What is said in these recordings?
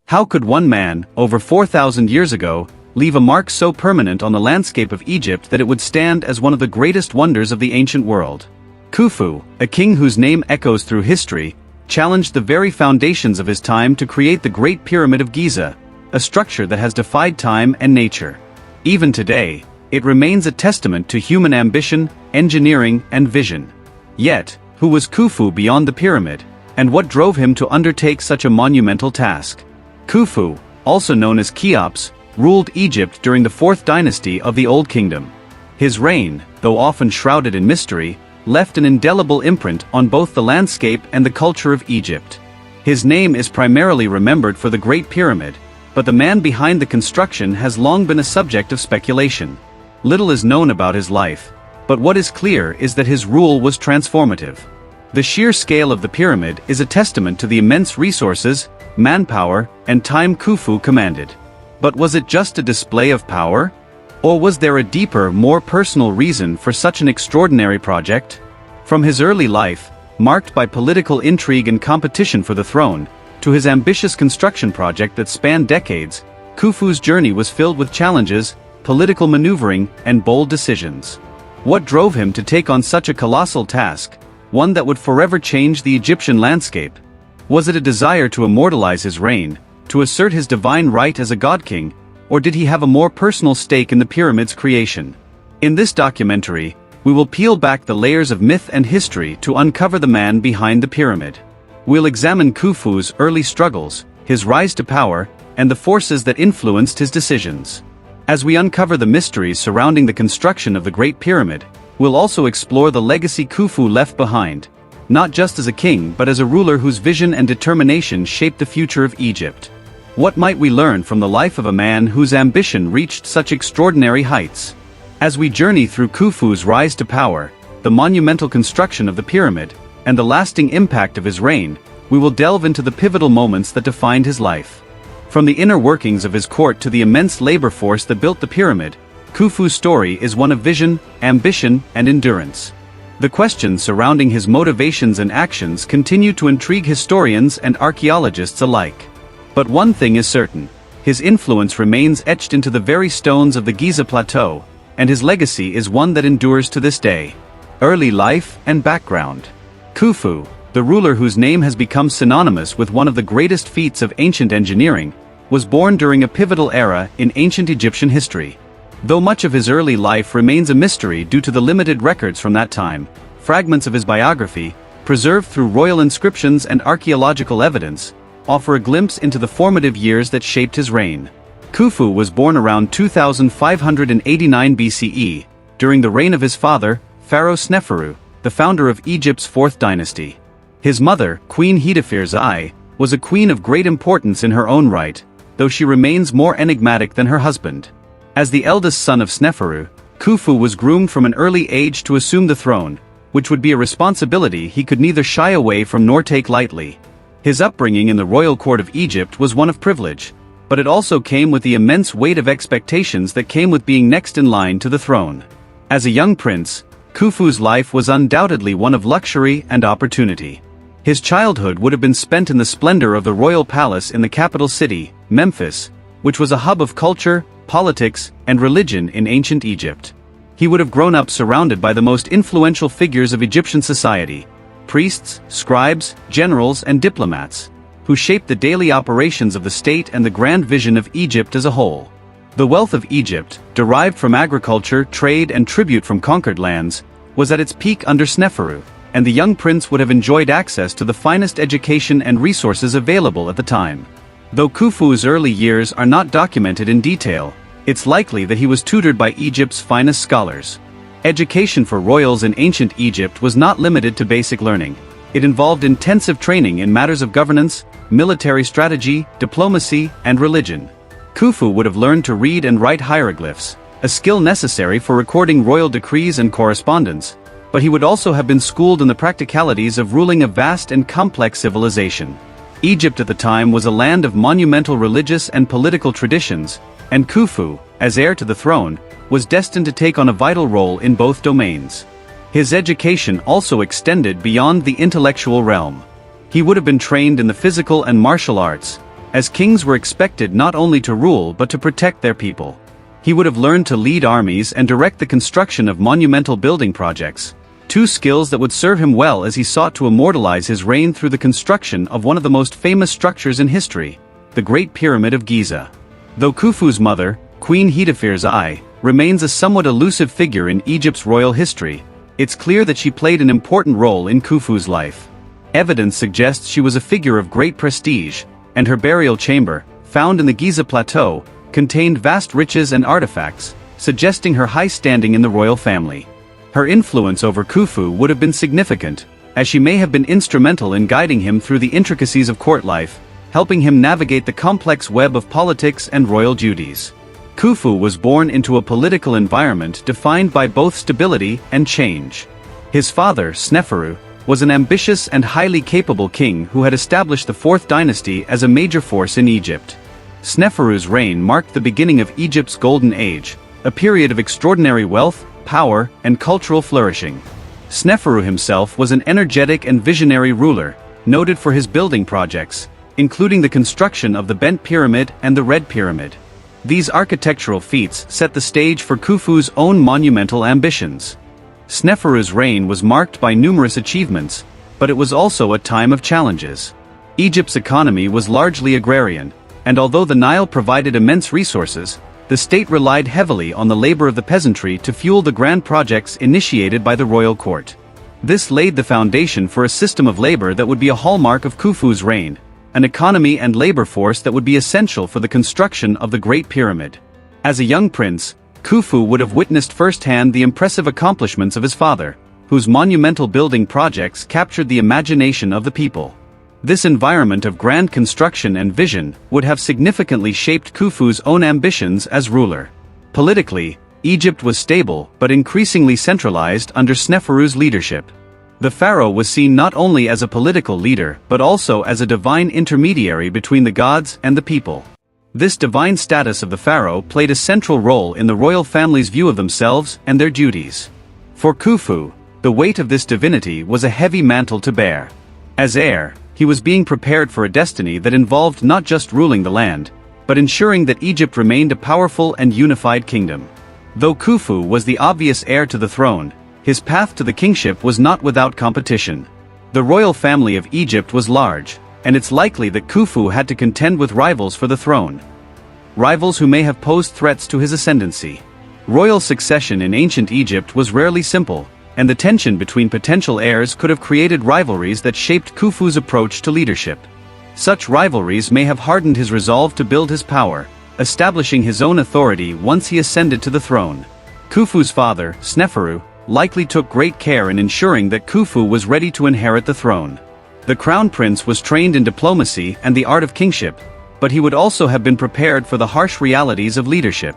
How could one man, over 4,000 years ago, leave a mark so permanent on the landscape of Egypt that it would stand as one of the greatest wonders of the ancient world? Khufu, a king whose name echoes through history, challenged the very foundations of his time to create the Great Pyramid of Giza, a structure that has defied time and nature. Even today, it remains a testament to human ambition, engineering, and vision. Yet, who was Khufu beyond the pyramid, and what drove him to undertake such a monumental task? Khufu, also known as Cheops, ruled Egypt during the 4th dynasty of the Old Kingdom. His reign, though often shrouded in mystery, left an indelible imprint on both the landscape and the culture of Egypt. His name is primarily remembered for the Great Pyramid, but the man behind the construction has long been a subject of speculation. Little is known about his life, but what is clear is that his rule was transformative. The sheer scale of the pyramid is a testament to the immense resources, manpower, and time Khufu commanded. But was it just a display of power? Or was there a deeper, more personal reason for such an extraordinary project? From his early life, marked by political intrigue and competition for the throne, to his ambitious construction project that spanned decades, Khufu's journey was filled with challenges, political maneuvering, and bold decisions. What drove him to take on such a colossal task, one that would forever change the Egyptian landscape? Was it a desire to immortalize his reign, to assert his divine right as a god-king, or did he have a more personal stake in the pyramid's creation? In this documentary, we will peel back the layers of myth and history to uncover the man behind the pyramid. We'll examine Khufu's early struggles, his rise to power, and the forces that influenced his decisions. As we uncover the mysteries surrounding the construction of the Great Pyramid, we'll also explore the legacy Khufu left behind, not just as a king but as a ruler whose vision and determination shaped the future of Egypt. What might we learn from the life of a man whose ambition reached such extraordinary heights? As we journey through Khufu's rise to power, the monumental construction of the pyramid, and the lasting impact of his reign, we will delve into the pivotal moments that defined his life. From the inner workings of his court to the immense labor force that built the pyramid, Khufu's story is one of vision, ambition, and endurance. The questions surrounding his motivations and actions continue to intrigue historians and archaeologists alike. But one thing is certain: his influence remains etched into the very stones of the Giza Plateau, and his legacy is one that endures to this day. Early life and background. Khufu, the ruler whose name has become synonymous with one of the greatest feats of ancient engineering, was born during a pivotal era in ancient Egyptian history. Though much of his early life remains a mystery due to the limited records from that time, fragments of his biography, preserved through royal inscriptions and archaeological evidence, offer a glimpse into the formative years that shaped his reign. Khufu was born around 2589 BCE, during the reign of his father, Pharaoh Sneferu, the founder of Egypt's 4th dynasty. His mother, Queen Hetepheres was a queen of great importance in her own right, though she remains more enigmatic than her husband. As the eldest son of Sneferu, Khufu was groomed from an early age to assume the throne, which would be a responsibility he could neither shy away from nor take lightly. His upbringing in the royal court of Egypt was one of privilege, but it also came with the immense weight of expectations that came with being next in line to the throne. As a young prince, Khufu's life was undoubtedly one of luxury and opportunity. His childhood would have been spent in the splendor of the royal palace in the capital city, Memphis, which was a hub of culture, politics, and religion in ancient Egypt. He would have grown up surrounded by the most influential figures of Egyptian society: priests, scribes, generals, and diplomats, who shaped the daily operations of the state and the grand vision of Egypt as a whole. The wealth of Egypt, derived from agriculture, trade, and tribute from conquered lands, was at its peak under Sneferu, and the young prince would have enjoyed access to the finest education and resources available at the time. Though Khufu's early years are not documented in detail, it's likely that he was tutored by Egypt's finest scholars. Education for royals in ancient Egypt was not limited to basic learning. It involved intensive training in matters of governance, military strategy, diplomacy, and religion. Khufu would have learned to read and write hieroglyphs, a skill necessary for recording royal decrees and correspondence, but he would also have been schooled in the practicalities of ruling a vast and complex civilization. Egypt at the time was a land of monumental religious and political traditions, and Khufu, as heir to the throne, was destined to take on a vital role in both domains. His education also extended beyond the intellectual realm. He would have been trained in the physical and martial arts, as kings were expected not only to rule but to protect their people. He would have learned to lead armies and direct the construction of monumental building projects, two skills that would serve him well as he sought to immortalize his reign through the construction of one of the most famous structures in history, the Great Pyramid of Giza. Though Khufu's mother, Queen Hetepheres I, remains a somewhat elusive figure in Egypt's royal history, it's clear that she played an important role in Khufu's life. Evidence suggests she was a figure of great prestige, and her burial chamber, found in the Giza Plateau, contained vast riches and artifacts, suggesting her high standing in the royal family. Her influence over Khufu would have been significant, as she may have been instrumental in guiding him through the intricacies of court life, helping him navigate the complex web of politics and royal duties. Khufu was born into a political environment defined by both stability and change. His father, Sneferu, was an ambitious and highly capable king who had established the Fourth Dynasty as a major force in Egypt. Sneferu's reign marked the beginning of Egypt's Golden Age, a period of extraordinary wealth, power, and cultural flourishing. Sneferu himself was an energetic and visionary ruler, noted for his building projects, including the construction of the Bent Pyramid and the Red Pyramid. These architectural feats set the stage for Khufu's own monumental ambitions. Sneferu's reign was marked by numerous achievements, but it was also a time of challenges. Egypt's economy was largely agrarian, and although the Nile provided immense resources, the state relied heavily on the labor of the peasantry to fuel the grand projects initiated by the royal court. This laid the foundation for a system of labor that would be a hallmark of Khufu's reign, an economy and labor force that would be essential for the construction of the Great Pyramid. As a young prince, Khufu would have witnessed firsthand the impressive accomplishments of his father, whose monumental building projects captured the imagination of the people. This environment of grand construction and vision would have significantly shaped Khufu's own ambitions as ruler. Politically, Egypt was stable but increasingly centralized under Sneferu's leadership. The pharaoh was seen not only as a political leader but also as a divine intermediary between the gods and the people. This divine status of the pharaoh played a central role in the royal family's view of themselves and their duties. For Khufu, the weight of this divinity was a heavy mantle to bear. As heir, he was being prepared for a destiny that involved not just ruling the land, but ensuring that Egypt remained a powerful and unified kingdom. Though Khufu was the obvious heir to the throne, his path to the kingship was not without competition. The royal family of Egypt was large, and it's likely that Khufu had to contend with rivals for the throne. Rivals who may have posed threats to his ascendancy. Royal succession in ancient Egypt was rarely simple, and the tension between potential heirs could have created rivalries that shaped Khufu's approach to leadership. Such rivalries may have hardened his resolve to build his power, establishing his own authority once he ascended to the throne. Khufu's father, Sneferu, likely took great care in ensuring that Khufu was ready to inherit the throne. The crown prince was trained in diplomacy and the art of kingship, but he would also have been prepared for the harsh realities of leadership.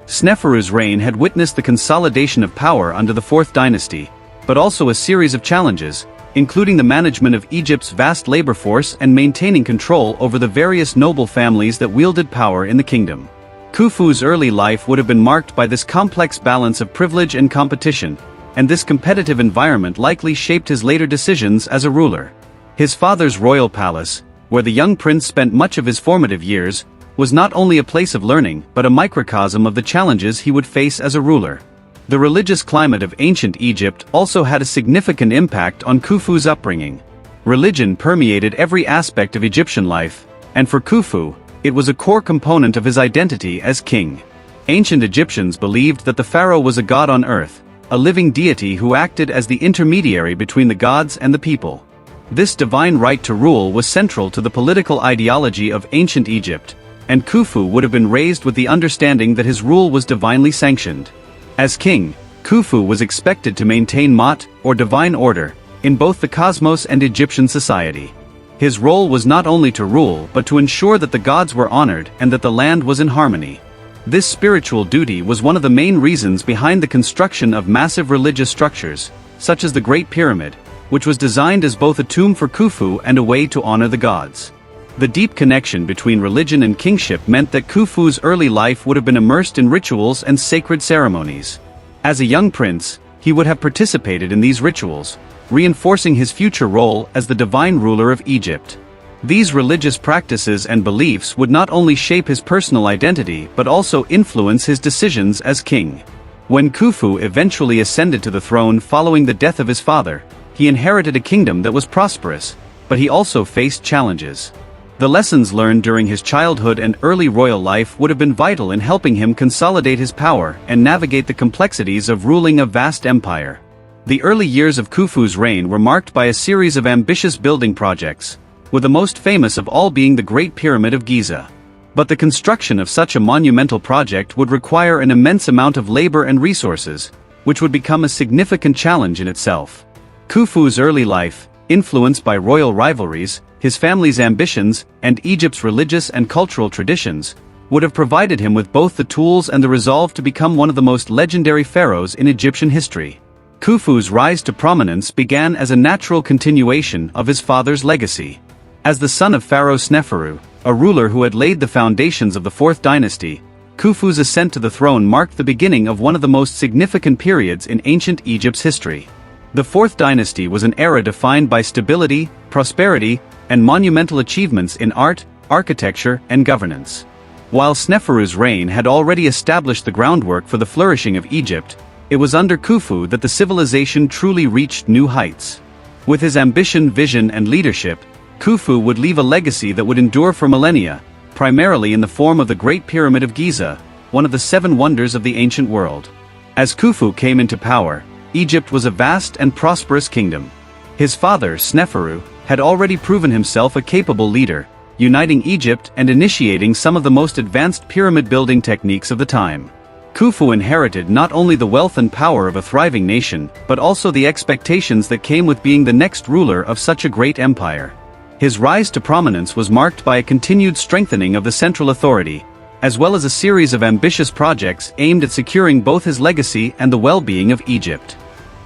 Sneferu's reign had witnessed the consolidation of power under the Fourth Dynasty, but also a series of challenges, including the management of Egypt's vast labor force and maintaining control over the various noble families that wielded power in the kingdom. Khufu's early life would have been marked by this complex balance of privilege and competition, and this competitive environment likely shaped his later decisions as a ruler. His father's royal palace, where the young prince spent much of his formative years, was not only a place of learning but a microcosm of the challenges he would face as a ruler. The religious climate of ancient Egypt also had a significant impact on Khufu's upbringing. Religion permeated every aspect of Egyptian life, and for Khufu, it was a core component of his identity as king. Ancient Egyptians believed that the pharaoh was a god on earth, a living deity who acted as the intermediary between the gods and the people. This divine right to rule was central to the political ideology of ancient Egypt, and Khufu would have been raised with the understanding that his rule was divinely sanctioned. As king, Khufu was expected to maintain Ma'at, or divine order, in both the cosmos and Egyptian society. His role was not only to rule but to ensure that the gods were honored and that the land was in harmony. This spiritual duty was one of the main reasons behind the construction of massive religious structures, such as the Great Pyramid, which was designed as both a tomb for Khufu and a way to honor the gods. The deep connection between religion and kingship meant that Khufu's early life would have been immersed in rituals and sacred ceremonies. As a young prince, he would have participated in these rituals, reinforcing his future role as the divine ruler of Egypt. These religious practices and beliefs would not only shape his personal identity but also influence his decisions as king. When Khufu eventually ascended to the throne following the death of his father, he inherited a kingdom that was prosperous, but he also faced challenges. The lessons learned during his childhood and early royal life would have been vital in helping him consolidate his power and navigate the complexities of ruling a vast empire. The early years of Khufu's reign were marked by a series of ambitious building projects, with the most famous of all being the Great Pyramid of Giza. But the construction of such a monumental project would require an immense amount of labor and resources, which would become a significant challenge in itself. Khufu's early life, influenced by royal rivalries, his family's ambitions, and Egypt's religious and cultural traditions, would have provided him with both the tools and the resolve to become one of the most legendary pharaohs in Egyptian history. Khufu's rise to prominence began as a natural continuation of his father's legacy. As the son of Pharaoh Sneferu, a ruler who had laid the foundations of the Fourth Dynasty, Khufu's ascent to the throne marked the beginning of one of the most significant periods in ancient Egypt's history. The Fourth Dynasty was an era defined by stability, prosperity, and monumental achievements in art, architecture, and governance. While Sneferu's reign had already established the groundwork for the flourishing of Egypt, it was under Khufu that the civilization truly reached new heights. With his ambition, vision, and leadership, Khufu would leave a legacy that would endure for millennia, primarily in the form of the Great Pyramid of Giza, one of the 7 wonders of the ancient world. As Khufu came into power, Egypt was a vast and prosperous kingdom. His father, Sneferu, had already proven himself a capable leader, uniting Egypt and initiating some of the most advanced pyramid-building techniques of the time. Khufu inherited not only the wealth and power of a thriving nation, but also the expectations that came with being the next ruler of such a great empire. His rise to prominence was marked by a continued strengthening of the central authority, as well as a series of ambitious projects aimed at securing both his legacy and the well-being of Egypt.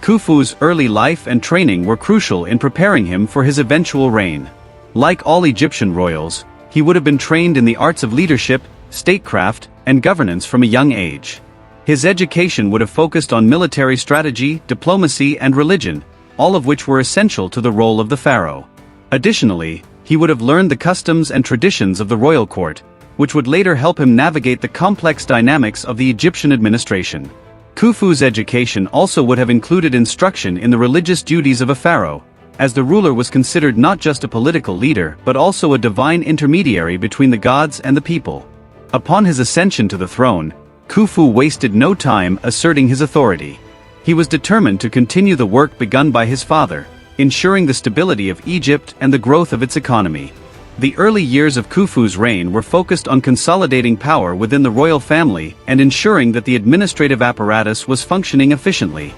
Khufu's early life and training were crucial in preparing him for his eventual reign. Like all Egyptian royals, he would have been trained in the arts of leadership, statecraft, and governance from a young age. His education would have focused on military strategy, diplomacy, and religion, all of which were essential to the role of the pharaoh. Additionally, he would have learned the customs and traditions of the royal court, which would later help him navigate the complex dynamics of the Egyptian administration. Khufu's education also would have included instruction in the religious duties of a pharaoh, as the ruler was considered not just a political leader but also a divine intermediary between the gods and the people. Upon his ascension to the throne, Khufu wasted no time asserting his authority. He was determined to continue the work begun by his father, ensuring the stability of Egypt and the growth of its economy. The early years of Khufu's reign were focused on consolidating power within the royal family and ensuring that the administrative apparatus was functioning efficiently.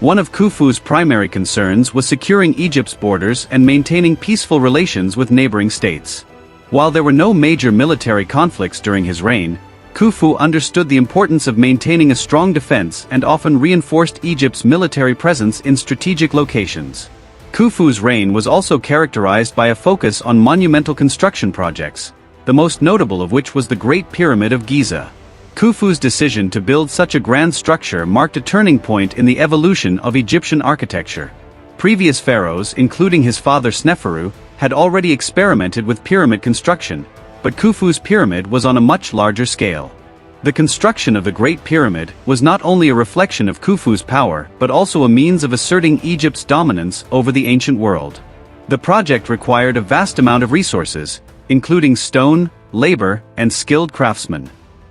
One of Khufu's primary concerns was securing Egypt's borders and maintaining peaceful relations with neighboring states. While there were no major military conflicts during his reign, Khufu understood the importance of maintaining a strong defense and often reinforced Egypt's military presence in strategic locations. Khufu's reign was also characterized by a focus on monumental construction projects, the most notable of which was the Great Pyramid of Giza. Khufu's decision to build such a grand structure marked a turning point in the evolution of Egyptian architecture. Previous pharaohs, including his father Sneferu, had already experimented with pyramid construction, but Khufu's pyramid was on a much larger scale. The construction of the Great Pyramid was not only a reflection of Khufu's power but also a means of asserting Egypt's dominance over the ancient world. The project required a vast amount of resources, including stone, labor, and skilled craftsmen.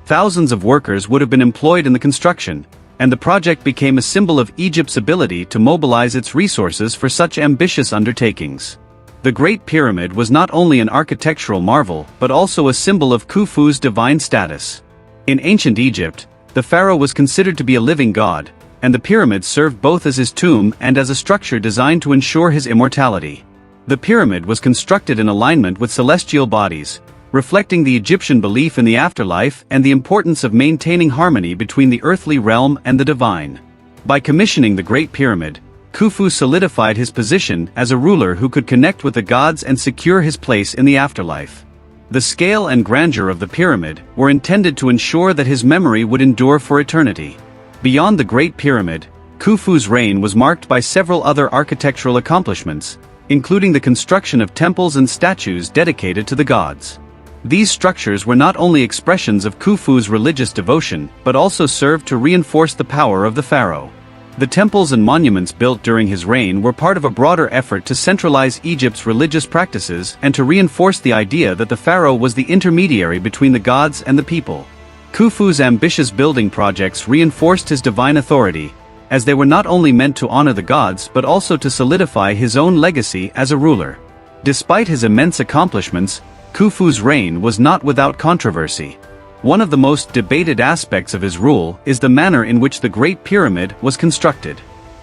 Thousands of workers would have been employed in the construction, and the project became a symbol of Egypt's ability to mobilize its resources for such ambitious undertakings. The Great Pyramid was not only an architectural marvel but also a symbol of Khufu's divine status. In ancient Egypt, the pharaoh was considered to be a living god, and the pyramid served both as his tomb and as a structure designed to ensure his immortality. The pyramid was constructed in alignment with celestial bodies, reflecting the Egyptian belief in the afterlife and the importance of maintaining harmony between the earthly realm and the divine. By commissioning the Great Pyramid, Khufu solidified his position as a ruler who could connect with the gods and secure his place in the afterlife. The scale and grandeur of the pyramid were intended to ensure that his memory would endure for eternity. Beyond the Great Pyramid, Khufu's reign was marked by several other architectural accomplishments, including the construction of temples and statues dedicated to the gods. These structures were not only expressions of Khufu's religious devotion but also served to reinforce the power of the pharaoh. The temples and monuments built during his reign were part of a broader effort to centralize Egypt's religious practices and to reinforce the idea that the pharaoh was the intermediary between the gods and the people. Khufu's ambitious building projects reinforced his divine authority, as they were not only meant to honor the gods but also to solidify his own legacy as a ruler. Despite his immense accomplishments, Khufu's reign was not without controversy. One of the most debated aspects of his rule is the manner in which the Great Pyramid was constructed.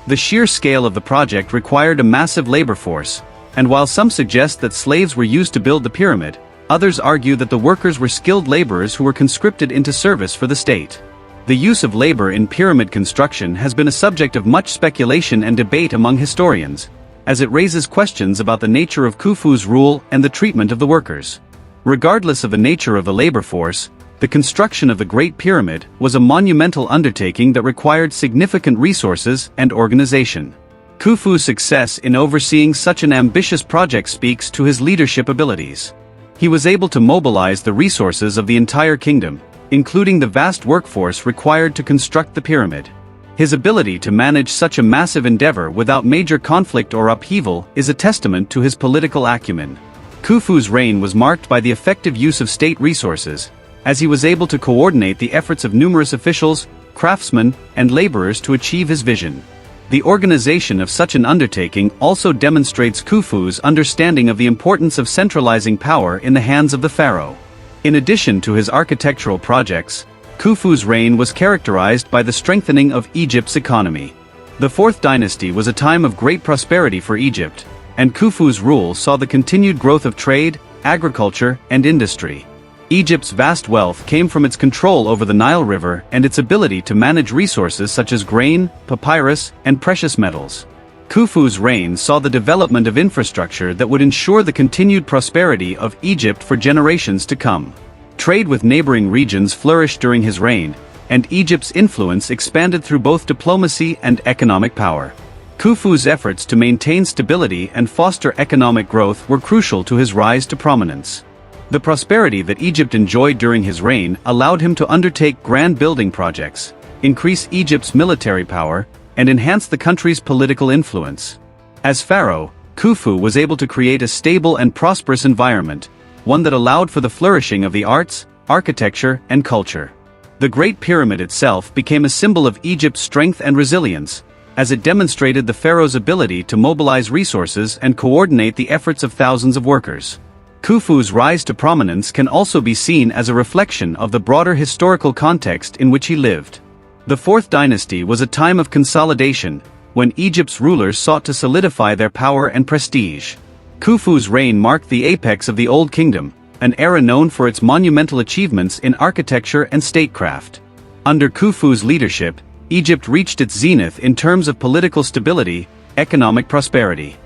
The sheer scale of the project required a massive labor force, and while some suggest that slaves were used to build the pyramid, others argue that the workers were skilled laborers who were conscripted into service for the state. The use of labor in pyramid construction has been a subject of much speculation and debate among historians, as it raises questions about the nature of Khufu's rule and the treatment of the workers. Regardless of the nature of the labor force, the construction of the Great Pyramid was a monumental undertaking that required significant resources and organization. Khufu's success in overseeing such an ambitious project speaks to his leadership abilities. He was able to mobilize the resources of the entire kingdom, including the vast workforce required to construct the pyramid. His ability to manage such a massive endeavor without major conflict or upheaval is a testament to his political acumen. Khufu's reign was marked by the effective use of state resources, as he was able to coordinate the efforts of numerous officials, craftsmen, and laborers to achieve his vision. The organization of such an undertaking also demonstrates Khufu's understanding of the importance of centralizing power in the hands of the pharaoh. In addition to his architectural projects, Khufu's reign was characterized by the strengthening of Egypt's economy. The Fourth Dynasty was a time of great prosperity for Egypt, and Khufu's rule saw the continued growth of trade, agriculture, and industry. Egypt's vast wealth came from its control over the Nile River and its ability to manage resources such as grain, papyrus, and precious metals. Khufu's reign saw the development of infrastructure that would ensure the continued prosperity of Egypt for generations to come. Trade with neighboring regions flourished during his reign, and Egypt's influence expanded through both diplomacy and economic power. Khufu's efforts to maintain stability and foster economic growth were crucial to his rise to prominence. The prosperity that Egypt enjoyed during his reign allowed him to undertake grand building projects, increase Egypt's military power, and enhance the country's political influence. As pharaoh, Khufu was able to create a stable and prosperous environment, one that allowed for the flourishing of the arts, architecture, and culture. The Great Pyramid itself became a symbol of Egypt's strength and resilience, as it demonstrated the pharaoh's ability to mobilize resources and coordinate the efforts of thousands of workers. Khufu's rise to prominence can also be seen as a reflection of the broader historical context in which he lived. The Fourth Dynasty was a time of consolidation, when Egypt's rulers sought to solidify their power and prestige. Khufu's reign marked the apex of the Old Kingdom, an era known for its monumental achievements in architecture and statecraft. Under Khufu's leadership, Egypt reached its zenith in terms of political stability, economic prosperity,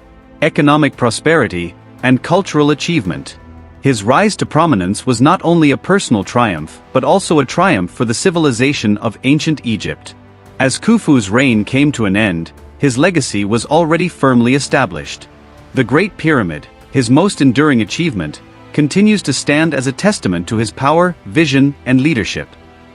and cultural achievement. His rise to prominence was not only a personal triumph but also a triumph for the civilization of ancient Egypt. As Khufu's reign came to an end, his legacy was already firmly established. The Great Pyramid, his most enduring achievement, continues to stand as a testament to his power, vision, and leadership.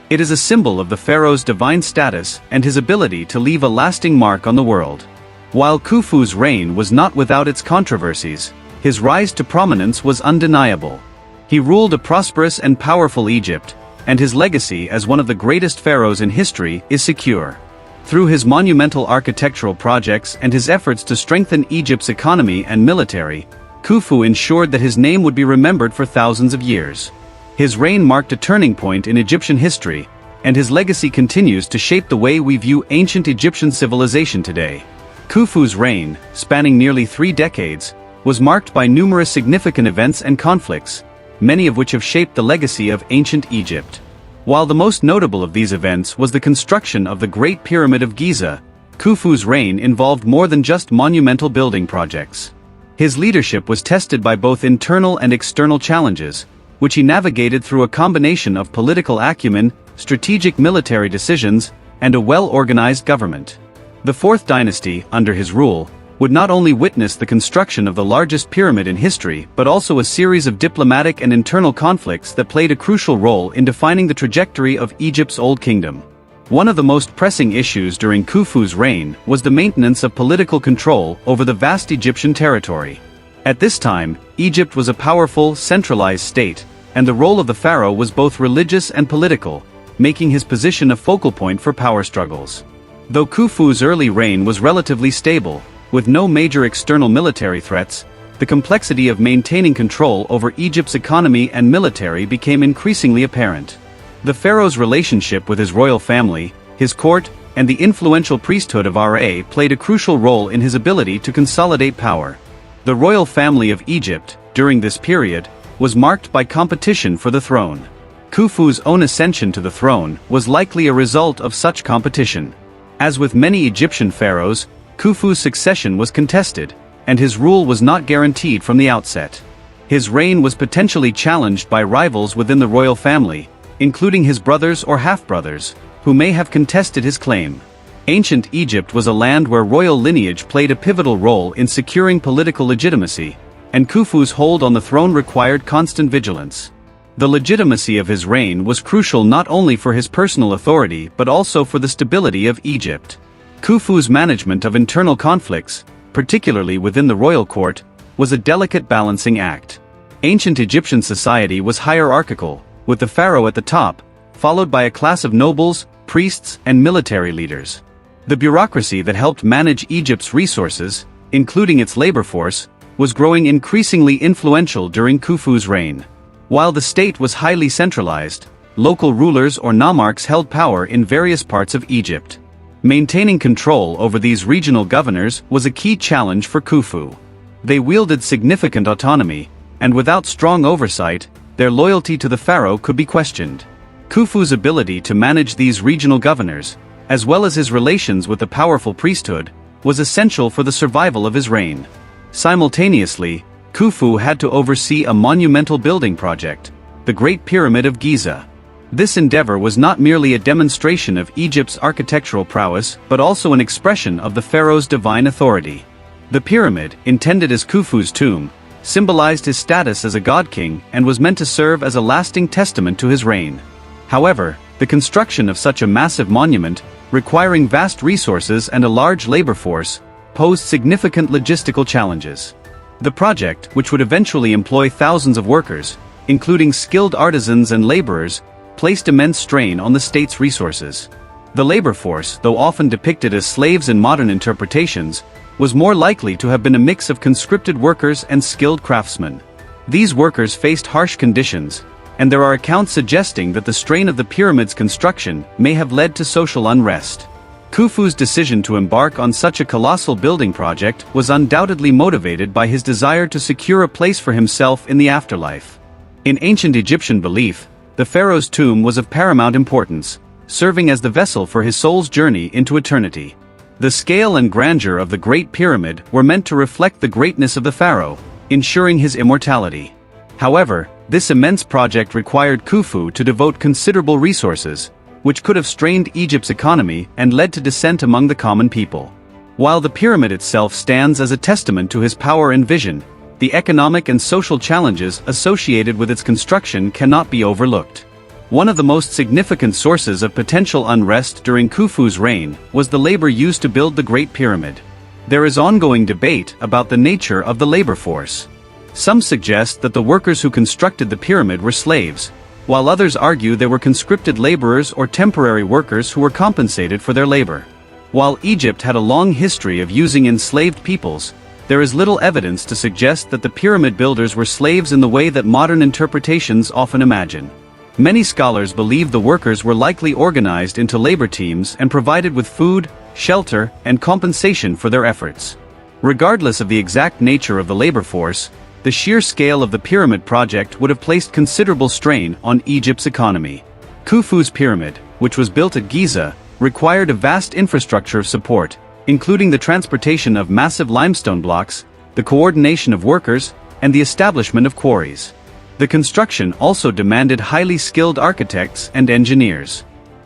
It is a symbol of the pharaoh's divine status and his ability to leave a lasting mark on the world. While Khufu's reign was not without its controversies, his rise to prominence was undeniable. He ruled a prosperous and powerful Egypt, and his legacy as one of the greatest pharaohs in history is secure. Through his monumental architectural projects and his efforts to strengthen Egypt's economy and military, Khufu ensured that his name would be remembered for thousands of years. His reign marked a turning point in Egyptian history, and his legacy continues to shape the way we view ancient Egyptian civilization today. Khufu's reign, spanning nearly 3 decades, was marked by numerous significant events and conflicts, many of which have shaped the legacy of ancient Egypt. While the most notable of these events was the construction of the Great Pyramid of Giza, Khufu's reign involved more than just monumental building projects. His leadership was tested by both internal and external challenges, which he navigated through a combination of political acumen, strategic military decisions, and a well-organized government. The Fourth Dynasty, under his rule, would not only witness the construction of the largest pyramid in history but also a series of diplomatic and internal conflicts that played a crucial role in defining the trajectory of Egypt's Old Kingdom. One of the most pressing issues during Khufu's reign was the maintenance of political control over the vast Egyptian territory. At this time, Egypt was a powerful, centralized state, and the role of the pharaoh was both religious and political, making his position a focal point for power struggles. Though Khufu's early reign was relatively stable, with no major external military threats, the complexity of maintaining control over Egypt's economy and military became increasingly apparent. The pharaoh's relationship with his royal family, his court, and the influential priesthood of Ra played a crucial role in his ability to consolidate power. The royal family of Egypt, during this period, was marked by competition for the throne. Khufu's own ascension to the throne was likely a result of such competition. As with many Egyptian pharaohs, Khufu's succession was contested, and his rule was not guaranteed from the outset. His reign was potentially challenged by rivals within the royal family, including his brothers or half-brothers, who may have contested his claim. Ancient Egypt was a land where royal lineage played a pivotal role in securing political legitimacy, and Khufu's hold on the throne required constant vigilance. The legitimacy of his reign was crucial not only for his personal authority but also for the stability of Egypt. Khufu's management of internal conflicts, particularly within the royal court, was a delicate balancing act. Ancient Egyptian society was hierarchical, with the pharaoh at the top, followed by a class of nobles, priests, and military leaders. The bureaucracy that helped manage Egypt's resources, including its labor force, was growing increasingly influential during Khufu's reign. While the state was highly centralized, local rulers or nomarchs held power in various parts of Egypt. Maintaining control over these regional governors was a key challenge for Khufu. They wielded significant autonomy, and without strong oversight, their loyalty to the pharaoh could be questioned. Khufu's ability to manage these regional governors, as well as his relations with the powerful priesthood, was essential for the survival of his reign. Simultaneously, Khufu had to oversee a monumental building project, the Great Pyramid of Giza. This endeavor was not merely a demonstration of Egypt's architectural prowess but also an expression of the pharaoh's divine authority. The pyramid, intended as Khufu's tomb, symbolized his status as a god-king and was meant to serve as a lasting testament to his reign. However, the construction of such a massive monument, requiring vast resources and a large labor force, posed significant logistical challenges. The project, which would eventually employ thousands of workers, including skilled artisans and laborers, placed immense strain on the state's resources. The labor force, though often depicted as slaves in modern interpretations, was more likely to have been a mix of conscripted workers and skilled craftsmen. These workers faced harsh conditions, and there are accounts suggesting that the strain of the pyramid's construction may have led to social unrest. Khufu's decision to embark on such a colossal building project was undoubtedly motivated by his desire to secure a place for himself in the afterlife. In ancient Egyptian belief, the pharaoh's tomb was of paramount importance, serving as the vessel for his soul's journey into eternity. The scale and grandeur of the Great Pyramid were meant to reflect the greatness of the pharaoh, ensuring his immortality. However, this immense project required Khufu to devote considerable resources, which could have strained Egypt's economy and led to dissent among the common people. While the pyramid itself stands as a testament to his power and vision, the economic and social challenges associated with its construction cannot be overlooked. One of the most significant sources of potential unrest during Khufu's reign was the labor used to build the Great Pyramid. There is ongoing debate about the nature of the labor force. Some suggest that the workers who constructed the pyramid were slaves, while others argue they were conscripted laborers or temporary workers who were compensated for their labor. While Egypt had a long history of using enslaved peoples, there is little evidence to suggest that the pyramid builders were slaves in the way that modern interpretations often imagine. Many scholars believe the workers were likely organized into labor teams and provided with food, shelter, and compensation for their efforts. Regardless of the exact nature of the labor force, the sheer scale of the pyramid project would have placed considerable strain on Egypt's economy. Khufu's pyramid, which was built at Giza, required a vast infrastructure of support, including the transportation of massive limestone blocks, the coordination of workers, and the establishment of quarries. The construction also demanded highly skilled architects and engineers.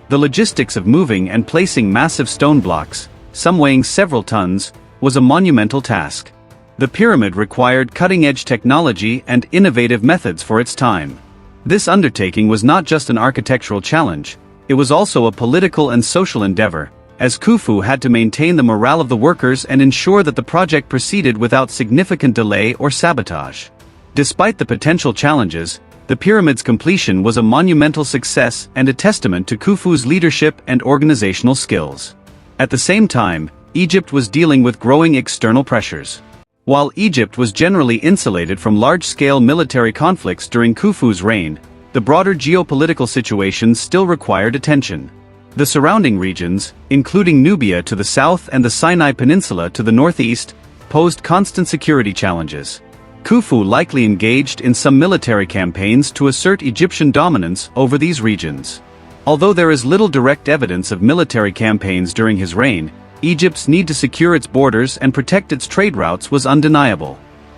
The logistics of moving and placing massive stone blocks, some weighing several tons, was a monumental task. The pyramid required cutting-edge technology and innovative methods for its time. This undertaking was not just an architectural challenge, it was also a political and social endeavor, as Khufu had to maintain the morale of the workers and ensure that the project proceeded without significant delay or sabotage. Despite the potential challenges, the pyramid's completion was a monumental success and a testament to Khufu's leadership and organizational skills. At the same time, Egypt was dealing with growing external pressures. While Egypt was generally insulated from large-scale military conflicts during Khufu's reign, the broader geopolitical situation still required attention. The surrounding regions, including Nubia to the south and the Sinai Peninsula to the northeast, posed constant security challenges. Khufu likely engaged in some military campaigns to assert Egyptian dominance over these regions. Although there is little direct evidence of military campaigns during his reign, Egypt's need to secure its borders and protect its trade routes was undeniable.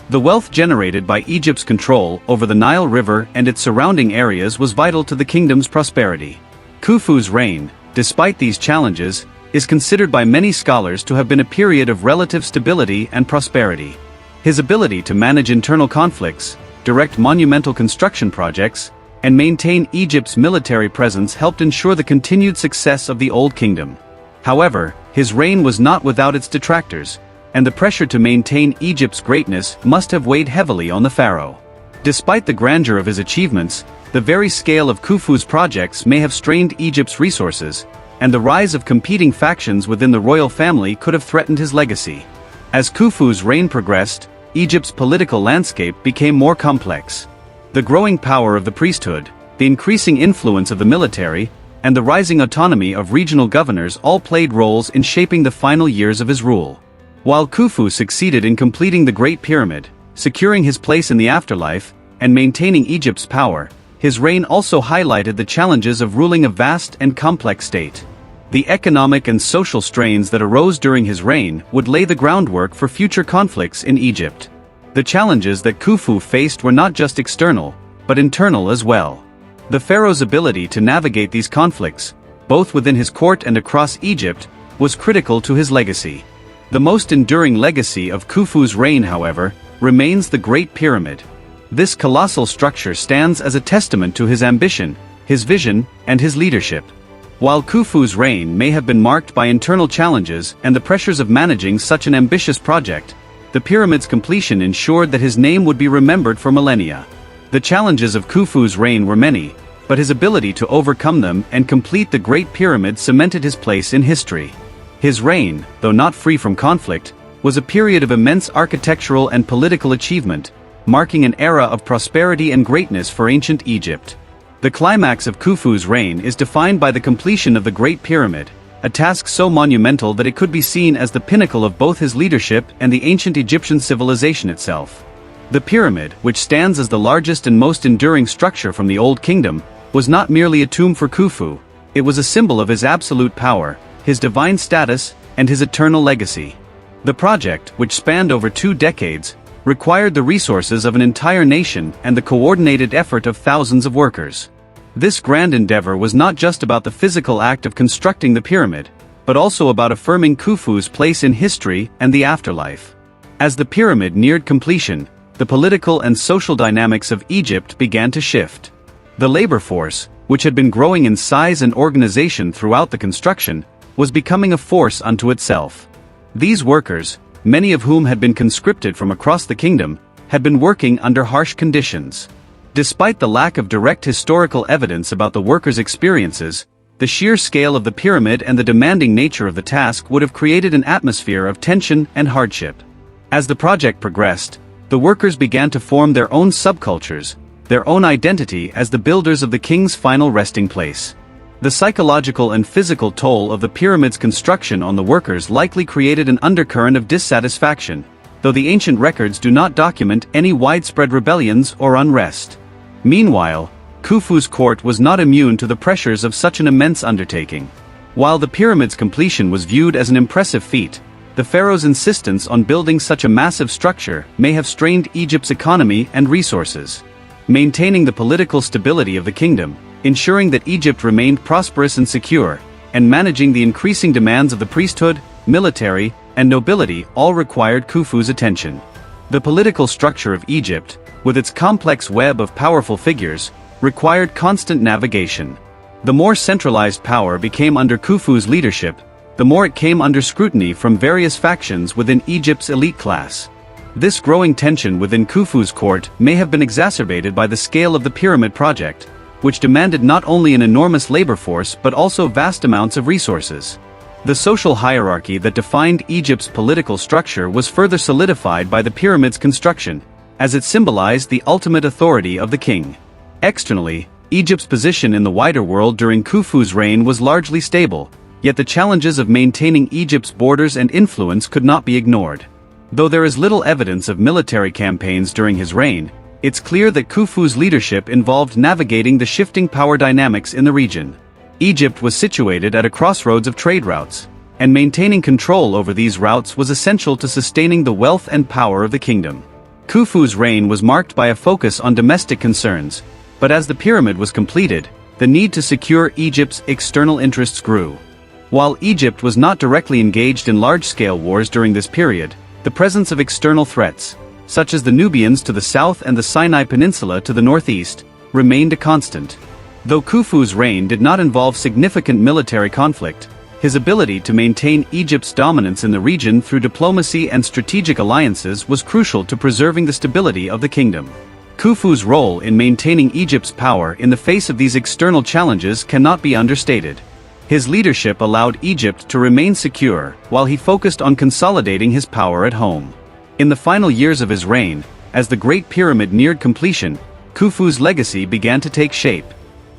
The wealth generated by Egypt's control over the Nile River and its surrounding areas was vital to the kingdom's prosperity. Khufu's reign, despite these challenges, is considered by many scholars to have been a period of relative stability and prosperity. His ability to manage internal conflicts, direct monumental construction projects, and maintain Egypt's military presence helped ensure the continued success of the Old Kingdom. However, his reign was not without its detractors, and the pressure to maintain Egypt's greatness must have weighed heavily on the pharaoh. Despite the grandeur of his achievements, the very scale of Khufu's projects may have strained Egypt's resources, and the rise of competing factions within the royal family could have threatened his legacy. As Khufu's reign progressed, Egypt's political landscape became more complex. The growing power of the priesthood, the increasing influence of the military, and the rising autonomy of regional governors all played roles in shaping the final years of his rule. While Khufu succeeded in completing the Great Pyramid, securing his place in the afterlife, and maintaining Egypt's power, his reign also highlighted the challenges of ruling a vast and complex state. The economic and social strains that arose during his reign would lay the groundwork for future conflicts in Egypt. The challenges that Khufu faced were not just external, but internal as well. The pharaoh's ability to navigate these conflicts, both within his court and across Egypt, was critical to his legacy. The most enduring legacy of Khufu's reign, however, remains the Great Pyramid. This colossal structure stands as a testament to his ambition, his vision, and his leadership. While Khufu's reign may have been marked by internal challenges and the pressures of managing such an ambitious project, the pyramid's completion ensured that his name would be remembered for millennia. The challenges of Khufu's reign were many, but his ability to overcome them and complete the Great Pyramid cemented his place in history. His reign, though not free from conflict, was a period of immense architectural and political achievement, marking an era of prosperity and greatness for ancient Egypt. The climax of Khufu's reign is defined by the completion of the Great Pyramid, a task so monumental that it could be seen as the pinnacle of both his leadership and the ancient Egyptian civilization itself. The pyramid, which stands as the largest and most enduring structure from the Old Kingdom, was not merely a tomb for Khufu, it was a symbol of his absolute power, his divine status, and his eternal legacy. The project, which spanned over 2 decades, required the resources of an entire nation and the coordinated effort of thousands of workers. This grand endeavor was not just about the physical act of constructing the pyramid, but also about affirming Khufu's place in history and the afterlife. As the pyramid neared completion, the political and social dynamics of Egypt began to shift. The labor force, which had been growing in size and organization throughout the construction, was becoming a force unto itself. These workers, many of whom had been conscripted from across the kingdom, had been working under harsh conditions. Despite the lack of direct historical evidence about the workers' experiences, the sheer scale of the pyramid and the demanding nature of the task would have created an atmosphere of tension and hardship. As the project progressed, the workers began to form their own subcultures, their own identity as the builders of the king's final resting place. The psychological and physical toll of the pyramid's construction on the workers likely created an undercurrent of dissatisfaction, though the ancient records do not document any widespread rebellions or unrest. Meanwhile, Khufu's court was not immune to the pressures of such an immense undertaking. While the pyramid's completion was viewed as an impressive feat, the pharaoh's insistence on building such a massive structure may have strained Egypt's economy and resources. Maintaining the political stability of the kingdom, ensuring that Egypt remained prosperous and secure, and managing the increasing demands of the priesthood, military, and nobility all required Khufu's attention. The political structure of Egypt, with its complex web of powerful figures, required constant navigation. The more centralized power became under Khufu's leadership, the more it came under scrutiny from various factions within Egypt's elite class. This growing tension within Khufu's court may have been exacerbated by the scale of the pyramid project, which demanded not only an enormous labor force but also vast amounts of resources. The social hierarchy that defined Egypt's political structure was further solidified by the pyramid's construction, as it symbolized the ultimate authority of the king. Externally, Egypt's position in the wider world during Khufu's reign was largely stable, yet the challenges of maintaining Egypt's borders and influence could not be ignored. Though there is little evidence of military campaigns during his reign, it's clear that Khufu's leadership involved navigating the shifting power dynamics in the region. Egypt was situated at a crossroads of trade routes, and maintaining control over these routes was essential to sustaining the wealth and power of the kingdom. Khufu's reign was marked by a focus on domestic concerns, but as the pyramid was completed, the need to secure Egypt's external interests grew. While Egypt was not directly engaged in large-scale wars during this period, the presence of external threats, such as the Nubians to the south and the Sinai Peninsula to the northeast, remained a constant. Though Khufu's reign did not involve significant military conflict, his ability to maintain Egypt's dominance in the region through diplomacy and strategic alliances was crucial to preserving the stability of the kingdom. Khufu's role in maintaining Egypt's power in the face of these external challenges cannot be understated. His leadership allowed Egypt to remain secure, while he focused on consolidating his power at home. In the final years of his reign, as the Great Pyramid neared completion, Khufu's legacy began to take shape.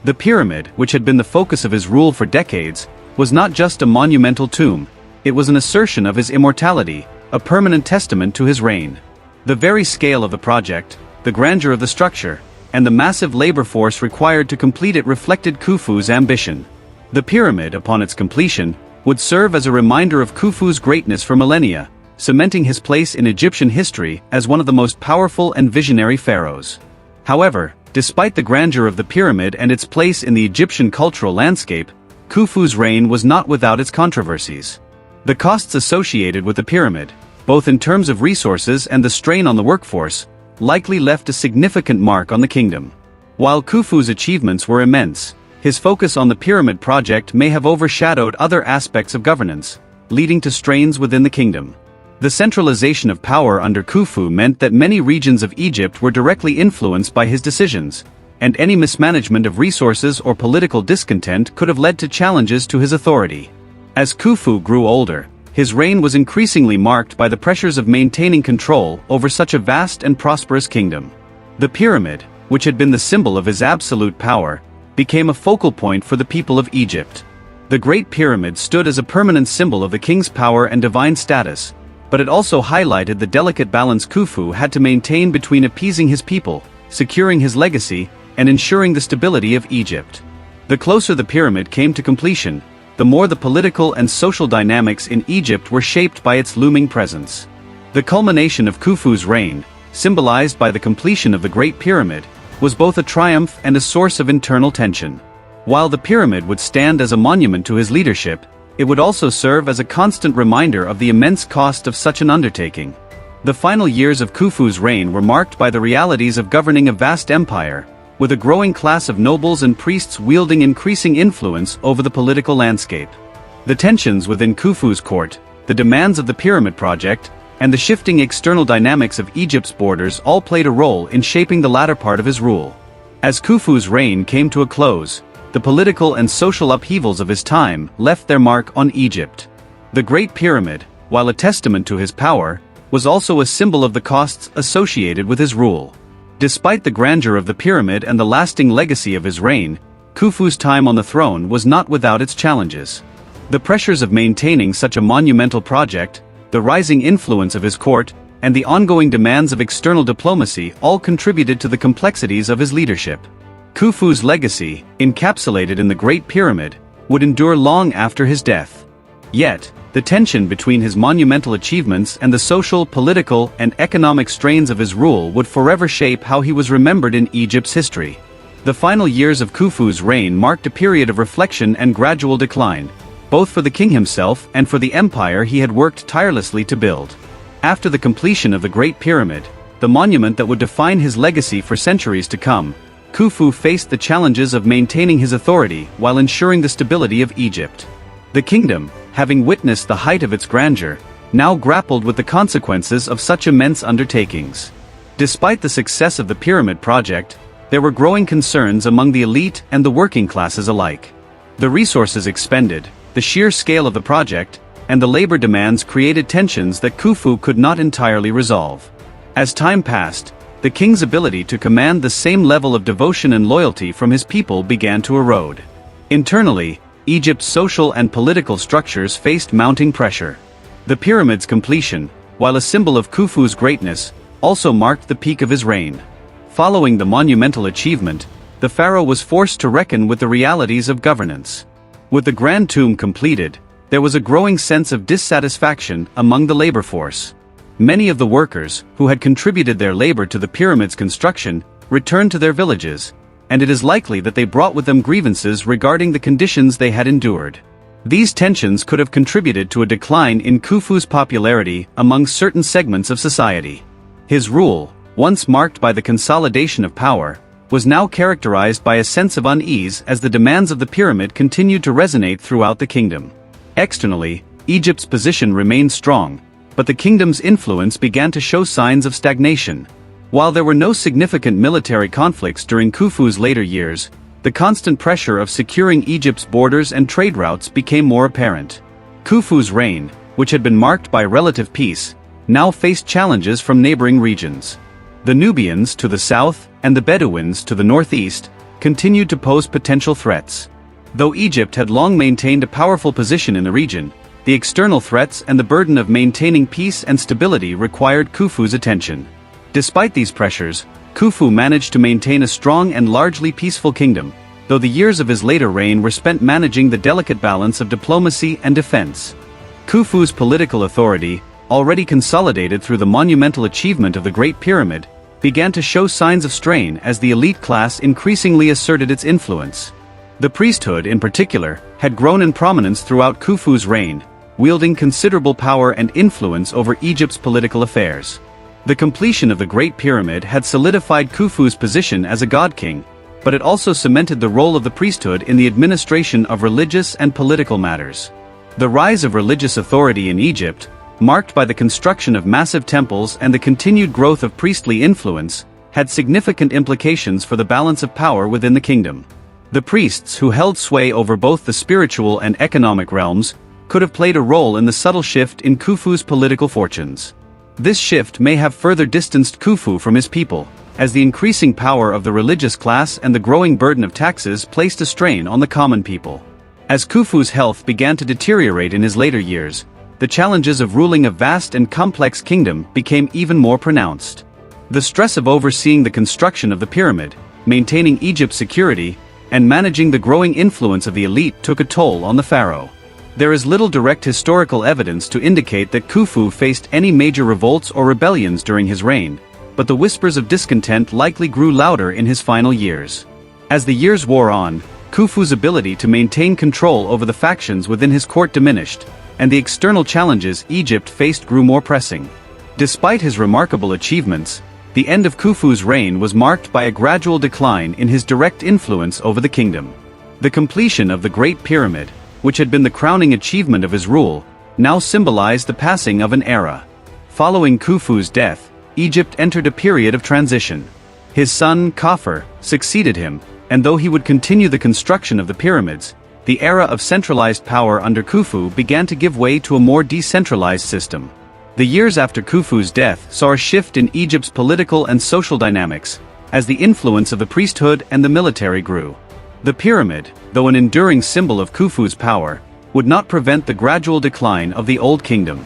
The pyramid, which had been the focus of his rule for decades, was not just a monumental tomb, it was an assertion of his immortality, a permanent testament to his reign. The very scale of the project, the grandeur of the structure, and the massive labor force required to complete it reflected Khufu's ambition. The pyramid, upon its completion, would serve as a reminder of Khufu's greatness for millennia, cementing his place in Egyptian history as one of the most powerful and visionary pharaohs. However, despite the grandeur of the pyramid and its place in the Egyptian cultural landscape, Khufu's reign was not without its controversies. The costs associated with the pyramid, both in terms of resources and the strain on the workforce, likely left a significant mark on the kingdom. While Khufu's achievements were immense, his focus on the pyramid project may have overshadowed other aspects of governance, leading to strains within the kingdom. The centralization of power under Khufu meant that many regions of Egypt were directly influenced by his decisions, and any mismanagement of resources or political discontent could have led to challenges to his authority. As Khufu grew older, his reign was increasingly marked by the pressures of maintaining control over such a vast and prosperous kingdom. The pyramid, which had been the symbol of his absolute power, became a focal point for the people of Egypt. The Great Pyramid stood as a permanent symbol of the king's power and divine status, but it also highlighted the delicate balance Khufu had to maintain between appeasing his people, securing his legacy, and ensuring the stability of Egypt. The closer the pyramid came to completion, the more the political and social dynamics in Egypt were shaped by its looming presence. The culmination of Khufu's reign, symbolized by the completion of the Great Pyramid, was both a triumph and a source of internal tension. While the pyramid would stand as a monument to his leadership, it would also serve as a constant reminder of the immense cost of such an undertaking. The final years of Khufu's reign were marked by the realities of governing a vast empire, with a growing class of nobles and priests wielding increasing influence over the political landscape. The tensions within Khufu's court, the demands of the pyramid project, and the shifting external dynamics of Egypt's borders all played a role in shaping the latter part of his rule. As Khufu's reign came to a close, the political and social upheavals of his time left their mark on Egypt. The Great Pyramid, while a testament to his power, was also a symbol of the costs associated with his rule. Despite the grandeur of the pyramid and the lasting legacy of his reign, Khufu's time on the throne was not without its challenges. The pressures of maintaining such a monumental project, the rising influence of his court, and the ongoing demands of external diplomacy all contributed to the complexities of his leadership. Khufu's legacy, encapsulated in the Great Pyramid, would endure long after his death. Yet, the tension between his monumental achievements and the social, political, and economic strains of his rule would forever shape how he was remembered in Egypt's history. The final years of Khufu's reign marked a period of reflection and gradual decline. both for the king himself and for the empire he had worked tirelessly to build. After the completion of the Great Pyramid, the monument that would define his legacy for centuries to come, Khufu faced the challenges of maintaining his authority while ensuring the stability of Egypt. The kingdom, having witnessed the height of its grandeur, now grappled with the consequences of such immense undertakings. Despite the success of the pyramid project, there were growing concerns among the elite and the working classes alike. The resources expended, the sheer scale of the project, and the labor demands created tensions that Khufu could not entirely resolve. As time passed, the king's ability to command the same level of devotion and loyalty from his people began to erode. Internally, Egypt's social and political structures faced mounting pressure. The pyramid's completion, while a symbol of Khufu's greatness, also marked the peak of his reign. Following the monumental achievement, the pharaoh was forced to reckon with the realities of governance. With the grand tomb completed, there was a growing sense of dissatisfaction among the labor force. Many of the workers, who had contributed their labor to the pyramid's construction, returned to their villages, and it is likely that they brought with them grievances regarding the conditions they had endured. These tensions could have contributed to a decline in Khufu's popularity among certain segments of society. His rule, once marked by the consolidation of power, was now characterized by a sense of unease as the demands of the pyramid continued to resonate throughout the kingdom. Externally, Egypt's position remained strong, but the kingdom's influence began to show signs of stagnation. While there were no significant military conflicts during Khufu's later years, the constant pressure of securing Egypt's borders and trade routes became more apparent. Khufu's reign, which had been marked by relative peace, now faced challenges from neighboring regions. The Nubians to the south and the Bedouins to the northeast continued to pose potential threats. Though Egypt had long maintained a powerful position in the region, the external threats and the burden of maintaining peace and stability required Khufu's attention. Despite these pressures, Khufu managed to maintain a strong and largely peaceful kingdom, though the years of his later reign were spent managing the delicate balance of diplomacy and defense. Khufu's political authority, already consolidated through the monumental achievement of the Great Pyramid, began to show signs of strain as the elite class increasingly asserted its influence. The priesthood, in particular, had grown in prominence throughout Khufu's reign, wielding considerable power and influence over Egypt's political affairs. The completion of the Great Pyramid had solidified Khufu's position as a god-king, but it also cemented the role of the priesthood in the administration of religious and political matters. The rise of religious authority in Egypt, marked by the construction of massive temples and the continued growth of priestly influence, had significant implications for the balance of power within the kingdom. The priests who held sway over both the spiritual and economic realms could have played a role in the subtle shift in Khufu's political fortunes. This shift may have further distanced Khufu from his people, as the increasing power of the religious class and the growing burden of taxes placed a strain on the common people. As Khufu's health began to deteriorate in his later years, the challenges of ruling a vast and complex kingdom became even more pronounced. The stress of overseeing the construction of the pyramid, maintaining Egypt's security, and managing the growing influence of the elite took a toll on the pharaoh. There is little direct historical evidence to indicate that Khufu faced any major revolts or rebellions during his reign, but the whispers of discontent likely grew louder in his final years. As the years wore on, Khufu's ability to maintain control over the factions within his court diminished, and the external challenges Egypt faced grew more pressing. Despite his remarkable achievements, the end of Khufu's reign was marked by a gradual decline in his direct influence over the kingdom. The completion of the Great Pyramid, which had been the crowning achievement of his rule, now symbolized the passing of an era. Following Khufu's death, Egypt entered a period of transition. His son, Khafre, succeeded him, and though he would continue the construction of the pyramids, the era of centralized power under Khufu began to give way to a more decentralized system. The years after Khufu's death saw a shift in Egypt's political and social dynamics, as the influence of the priesthood and the military grew. The pyramid, though an enduring symbol of Khufu's power, would not prevent the gradual decline of the Old Kingdom.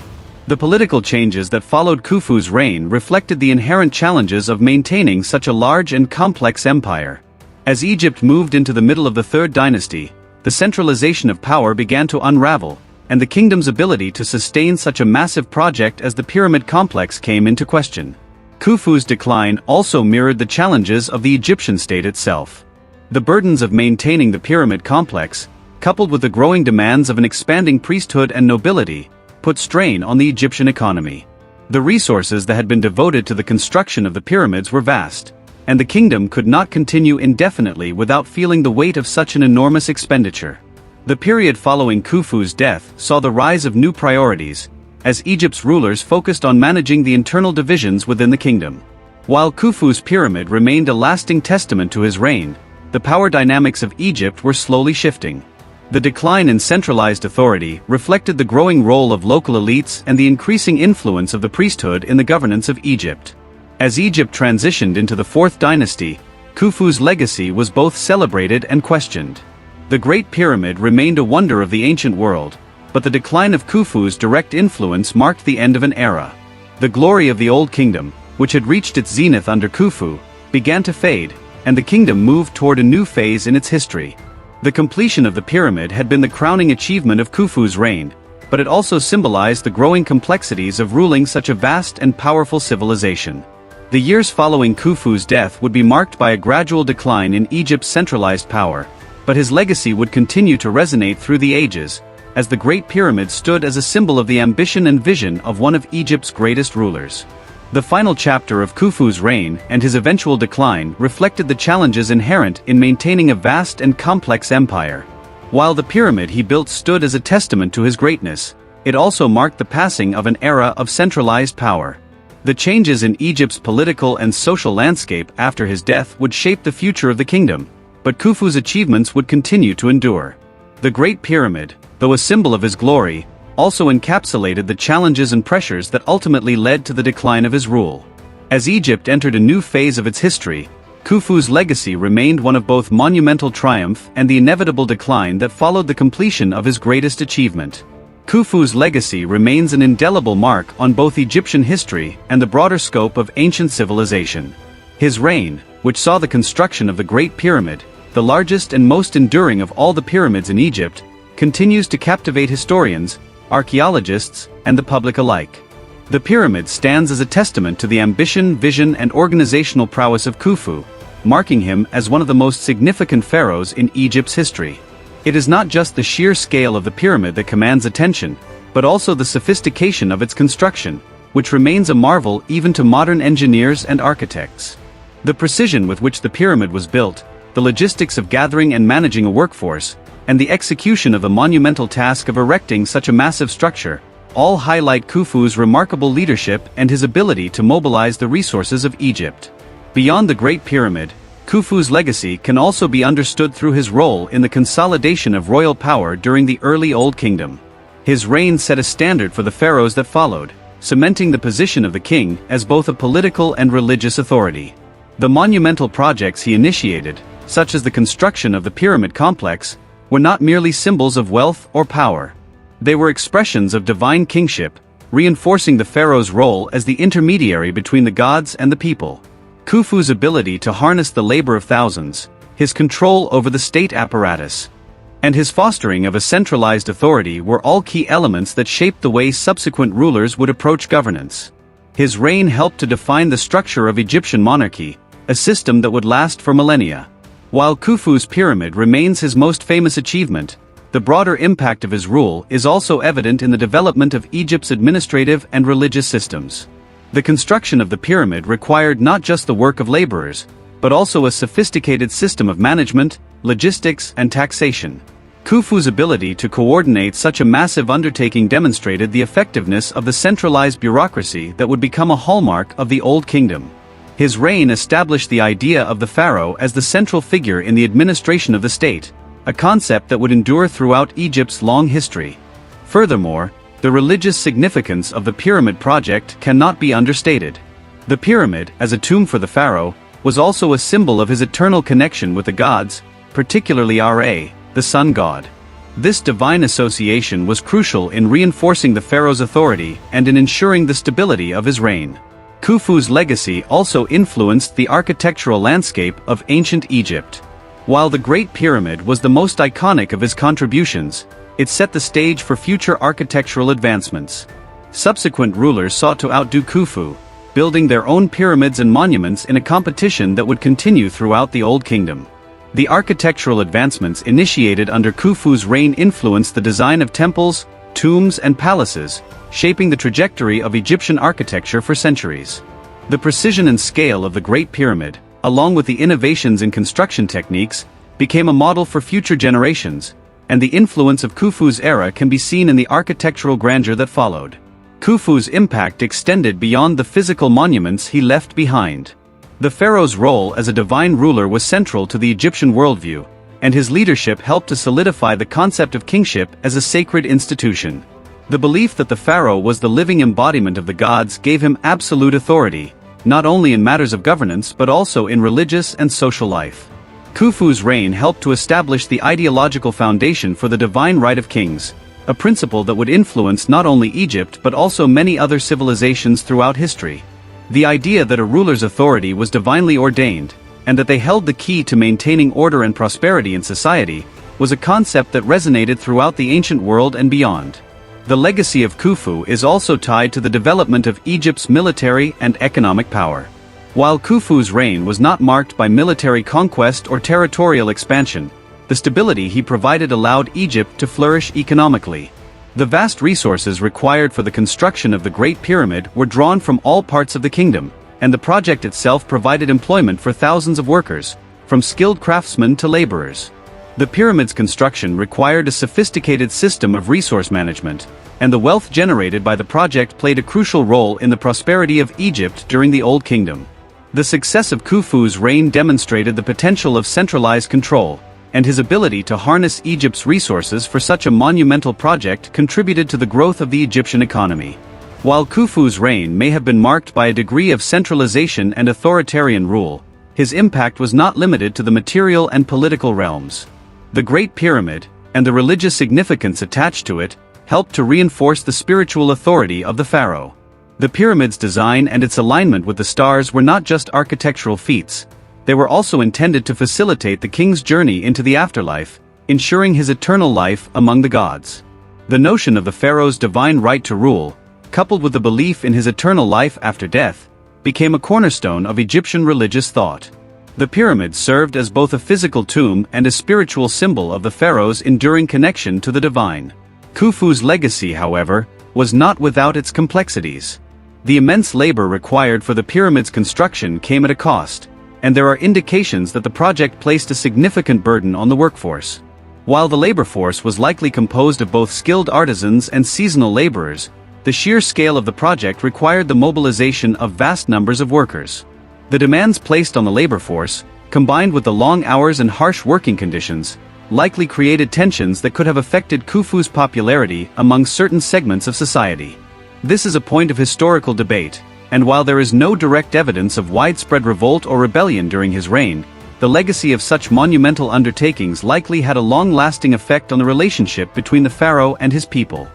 The political changes that followed Khufu's reign reflected the inherent challenges of maintaining such a large and complex empire. As Egypt moved into the middle of the Third Dynasty, the centralization of power began to unravel, and the kingdom's ability to sustain such a massive project as the pyramid complex came into question. Khufu's decline also mirrored the challenges of the Egyptian state itself. The burdens of maintaining the pyramid complex, coupled with the growing demands of an expanding priesthood and nobility, put strain on the Egyptian economy. The resources that had been devoted to the construction of the pyramids were vast, and the kingdom could not continue indefinitely without feeling the weight of such an enormous expenditure. The period following Khufu's death saw the rise of new priorities, as Egypt's rulers focused on managing the internal divisions within the kingdom. While Khufu's pyramid remained a lasting testament to his reign, the power dynamics of Egypt were slowly shifting. The decline in centralized authority reflected the growing role of local elites and the increasing influence of the priesthood in the governance of Egypt. As Egypt transitioned into the Fourth Dynasty, Khufu's legacy was both celebrated and questioned. The Great Pyramid remained a wonder of the ancient world, but the decline of Khufu's direct influence marked the end of an era. The glory of the Old Kingdom, which had reached its zenith under Khufu, began to fade, and the kingdom moved toward a new phase in its history. The completion of the pyramid had been the crowning achievement of Khufu's reign, but it also symbolized the growing complexities of ruling such a vast and powerful civilization. The years following Khufu's death would be marked by a gradual decline in Egypt's centralized power, but his legacy would continue to resonate through the ages, as the Great Pyramid stood as a symbol of the ambition and vision of one of Egypt's greatest rulers. The final chapter of Khufu's reign and his eventual decline reflected the challenges inherent in maintaining a vast and complex empire. While the pyramid he built stood as a testament to his greatness, it also marked the passing of an era of centralized power. The changes in Egypt's political and social landscape after his death would shape the future of the kingdom, but Khufu's achievements would continue to endure. The Great Pyramid, though a symbol of his glory, also encapsulated the challenges and pressures that ultimately led to the decline of his rule. As Egypt entered a new phase of its history, Khufu's legacy remained one of both monumental triumph and the inevitable decline that followed the completion of his greatest achievement. Khufu's legacy remains an indelible mark on both Egyptian history and the broader scope of ancient civilization. His reign, which saw the construction of the Great Pyramid, the largest and most enduring of all the pyramids in Egypt, continues to captivate historians, archaeologists, and the public alike. The pyramid stands as a testament to the ambition, vision, and organizational prowess of Khufu, marking him as one of the most significant pharaohs in Egypt's history. It is not just the sheer scale of the pyramid that commands attention, but also the sophistication of its construction, which remains a marvel even to modern engineers and architects. The precision with which the pyramid was built, the logistics of gathering and managing a workforce, and the execution of the monumental task of erecting such a massive structure, all highlight Khufu's remarkable leadership and his ability to mobilize the resources of Egypt. Beyond the Great Pyramid, Khufu's legacy can also be understood through his role in the consolidation of royal power during the early Old Kingdom. His reign set a standard for the pharaohs that followed, cementing the position of the king as both a political and religious authority. The monumental projects he initiated, such as the construction of the pyramid complex, were not merely symbols of wealth or power. They were expressions of divine kingship, reinforcing the pharaoh's role as the intermediary between the gods and the people. Khufu's ability to harness the labor of thousands, his control over the state apparatus, and his fostering of a centralized authority were all key elements that shaped the way subsequent rulers would approach governance. His reign helped to define the structure of Egyptian monarchy, a system that would last for millennia. While Khufu's pyramid remains his most famous achievement, the broader impact of his rule is also evident in the development of Egypt's administrative and religious systems. The construction of the pyramid required not just the work of laborers, but also a sophisticated system of management, logistics, and taxation. Khufu's ability to coordinate such a massive undertaking demonstrated the effectiveness of the centralized bureaucracy that would become a hallmark of the Old Kingdom. His reign established the idea of the pharaoh as the central figure in the administration of the state, a concept that would endure throughout Egypt's long history. Furthermore, the religious significance of the pyramid project cannot be understated. The pyramid, as a tomb for the pharaoh, was also a symbol of his eternal connection with the gods, particularly Ra, the sun god. This divine association was crucial in reinforcing the pharaoh's authority and in ensuring the stability of his reign. Khufu's legacy also influenced the architectural landscape of ancient Egypt. While the Great Pyramid was the most iconic of his contributions, it set the stage for future architectural advancements. Subsequent rulers sought to outdo Khufu, building their own pyramids and monuments in a competition that would continue throughout the Old Kingdom. The architectural advancements initiated under Khufu's reign influenced the design of temples, tombs, and palaces, shaping the trajectory of Egyptian architecture for centuries. The precision and scale of the Great Pyramid, along with the innovations in construction techniques, became a model for future generations, and the influence of Khufu's era can be seen in the architectural grandeur that followed. Khufu's impact extended beyond the physical monuments he left behind. The pharaoh's role as a divine ruler was central to the Egyptian worldview, and his leadership helped to solidify the concept of kingship as a sacred institution. The belief that the pharaoh was the living embodiment of the gods gave him absolute authority, not only in matters of governance but also in religious and social life. Khufu's reign helped to establish the ideological foundation for the divine right of kings, a principle that would influence not only Egypt but also many other civilizations throughout history. The idea that a ruler's authority was divinely ordained, and that they held the key to maintaining order and prosperity in society, was a concept that resonated throughout the ancient world and beyond. The legacy of Khufu is also tied to the development of Egypt's military and economic power. While Khufu's reign was not marked by military conquest or territorial expansion, the stability he provided allowed Egypt to flourish economically. The vast resources required for the construction of the Great Pyramid were drawn from all parts of the kingdom, and the project itself provided employment for thousands of workers, from skilled craftsmen to laborers. The pyramid's construction required a sophisticated system of resource management, and the wealth generated by the project played a crucial role in the prosperity of Egypt during the Old Kingdom. The success of Khufu's reign demonstrated the potential of centralized control, and his ability to harness Egypt's resources for such a monumental project contributed to the growth of the Egyptian economy. While Khufu's reign may have been marked by a degree of centralization and authoritarian rule, his impact was not limited to the material and political realms. The Great Pyramid, and the religious significance attached to it, helped to reinforce the spiritual authority of the pharaoh. The pyramid's design and its alignment with the stars were not just architectural feats. They were also intended to facilitate the king's journey into the afterlife, ensuring his eternal life among the gods. The notion of the pharaoh's divine right to rule, coupled with the belief in his eternal life after death, became a cornerstone of Egyptian religious thought. The pyramid served as both a physical tomb and a spiritual symbol of the pharaoh's enduring connection to the divine. Khufu's legacy, however, was not without its complexities. The immense labor required for the pyramid's construction came at a cost, and there are indications that the project placed a significant burden on the workforce. While the labor force was likely composed of both skilled artisans and seasonal laborers, the sheer scale of the project required the mobilization of vast numbers of workers. The demands placed on the labor force, combined with the long hours and harsh working conditions, likely created tensions that could have affected Khufu's popularity among certain segments of society. This is a point of historical debate, and while there is no direct evidence of widespread revolt or rebellion during his reign, the legacy of such monumental undertakings likely had a long-lasting effect on the relationship between the pharaoh and his people.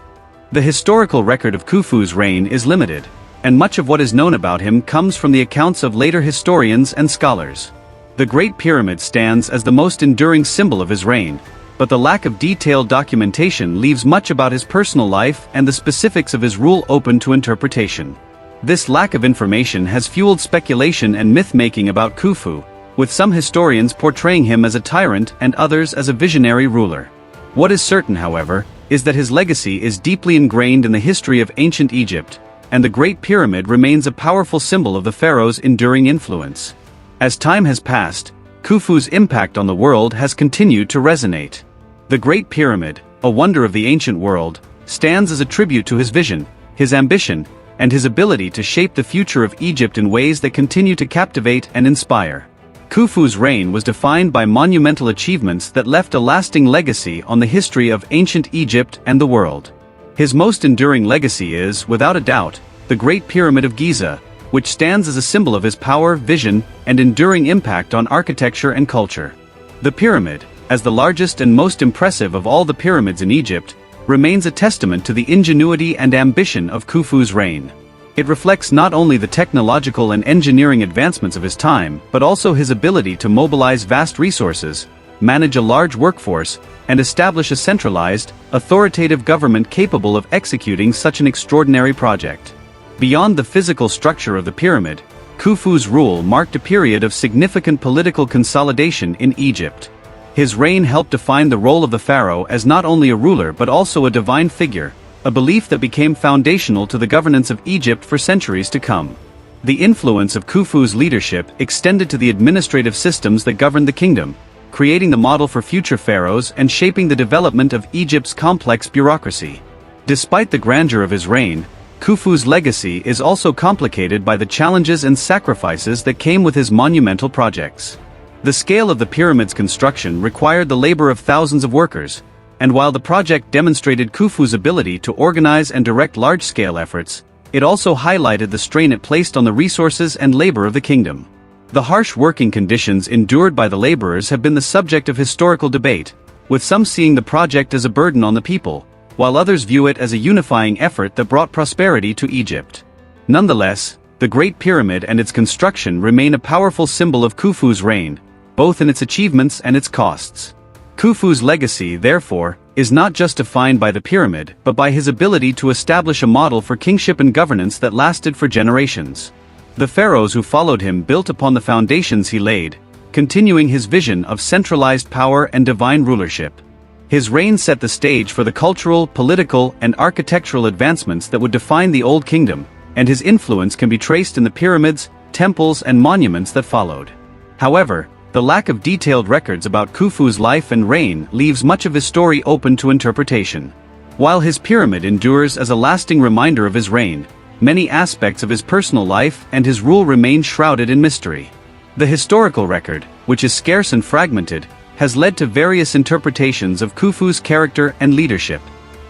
The historical record of Khufu's reign is limited, and much of what is known about him comes from the accounts of later historians and scholars. The Great Pyramid stands as the most enduring symbol of his reign, but the lack of detailed documentation leaves much about his personal life and the specifics of his rule open to interpretation. This lack of information has fueled speculation and myth-making about Khufu, with some historians portraying him as a tyrant and others as a visionary ruler. What is certain, however, is that his legacy is deeply ingrained in the history of ancient Egypt, and the Great Pyramid remains a powerful symbol of the pharaoh's enduring influence. As time has passed, Khufu's impact on the world has continued to resonate. The Great Pyramid, a wonder of the ancient world, stands as a tribute to his vision, his ambition, and his ability to shape the future of Egypt in ways that continue to captivate and inspire. Khufu's reign was defined by monumental achievements that left a lasting legacy on the history of ancient Egypt and the world. His most enduring legacy is, without a doubt, the Great Pyramid of Giza, which stands as a symbol of his power, vision, and enduring impact on architecture and culture. The pyramid, as the largest and most impressive of all the pyramids in Egypt, remains a testament to the ingenuity and ambition of Khufu's reign. It reflects not only the technological and engineering advancements of his time, but also his ability to mobilize vast resources, manage a large workforce, and establish a centralized, authoritative government capable of executing such an extraordinary project. Beyond the physical structure of the pyramid, Khufu's rule marked a period of significant political consolidation in Egypt. His reign helped define the role of the pharaoh as not only a ruler but also a divine figure, a belief that became foundational to the governance of Egypt for centuries to come. The influence of Khufu's leadership extended to the administrative systems that governed the kingdom, creating the model for future pharaohs and shaping the development of Egypt's complex bureaucracy. Despite the grandeur of his reign, Khufu's legacy is also complicated by the challenges and sacrifices that came with his monumental projects. The scale of the pyramid's construction required the labor of thousands of workers, and while the project demonstrated Khufu's ability to organize and direct large-scale efforts, it also highlighted the strain it placed on the resources and labor of the kingdom. The harsh working conditions endured by the laborers have been the subject of historical debate, with some seeing the project as a burden on the people, while others view it as a unifying effort that brought prosperity to Egypt. Nonetheless, the Great Pyramid and its construction remain a powerful symbol of Khufu's reign, both in its achievements and its costs. Khufu's legacy, therefore, is not just defined by the pyramid but by his ability to establish a model for kingship and governance that lasted for generations. The pharaohs who followed him built upon the foundations he laid, continuing his vision of centralized power and divine rulership. His reign set the stage for the cultural, political, and architectural advancements that would define the Old Kingdom, and his influence can be traced in the pyramids, temples, and monuments that followed. However, the lack of detailed records about Khufu's life and reign leaves much of his story open to interpretation. While his pyramid endures as a lasting reminder of his reign, many aspects of his personal life and his rule remain shrouded in mystery. The historical record, which is scarce and fragmented, has led to various interpretations of Khufu's character and leadership.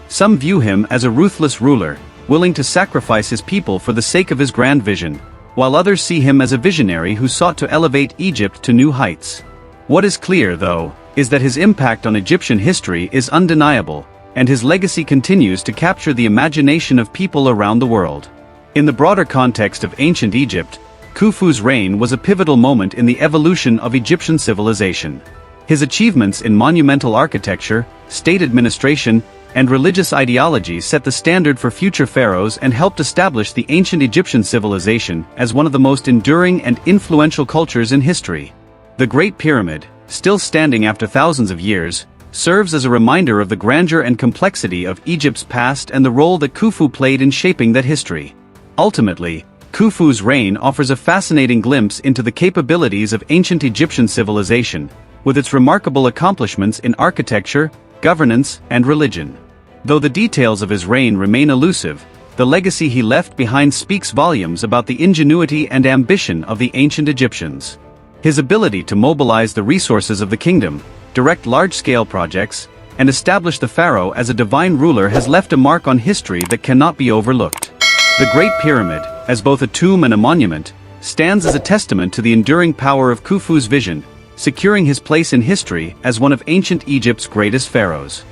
Some view him as a ruthless ruler, willing to sacrifice his people for the sake of his grand vision, while others see him as a visionary who sought to elevate Egypt to new heights. What is clear, though, is that his impact on Egyptian history is undeniable, and his legacy continues to capture the imagination of people around the world. In the broader context of ancient Egypt, Khufu's reign was a pivotal moment in the evolution of Egyptian civilization. His achievements in monumental architecture, state administration, and religious ideology set the standard for future pharaohs and helped establish the ancient Egyptian civilization as one of the most enduring and influential cultures in history. The Great Pyramid, still standing after thousands of years, serves as a reminder of the grandeur and complexity of Egypt's past and the role that Khufu played in shaping that history. Ultimately, Khufu's reign offers a fascinating glimpse into the capabilities of ancient Egyptian civilization, with its remarkable accomplishments in architecture, governance, and religion. Though the details of his reign remain elusive, the legacy he left behind speaks volumes about the ingenuity and ambition of the ancient Egyptians. His ability to mobilize the resources of the kingdom, direct large-scale projects, and establish the pharaoh as a divine ruler has left a mark on history that cannot be overlooked. The Great Pyramid, as both a tomb and a monument, stands as a testament to the enduring power of Khufu's vision, securing his place in history as one of ancient Egypt's greatest pharaohs.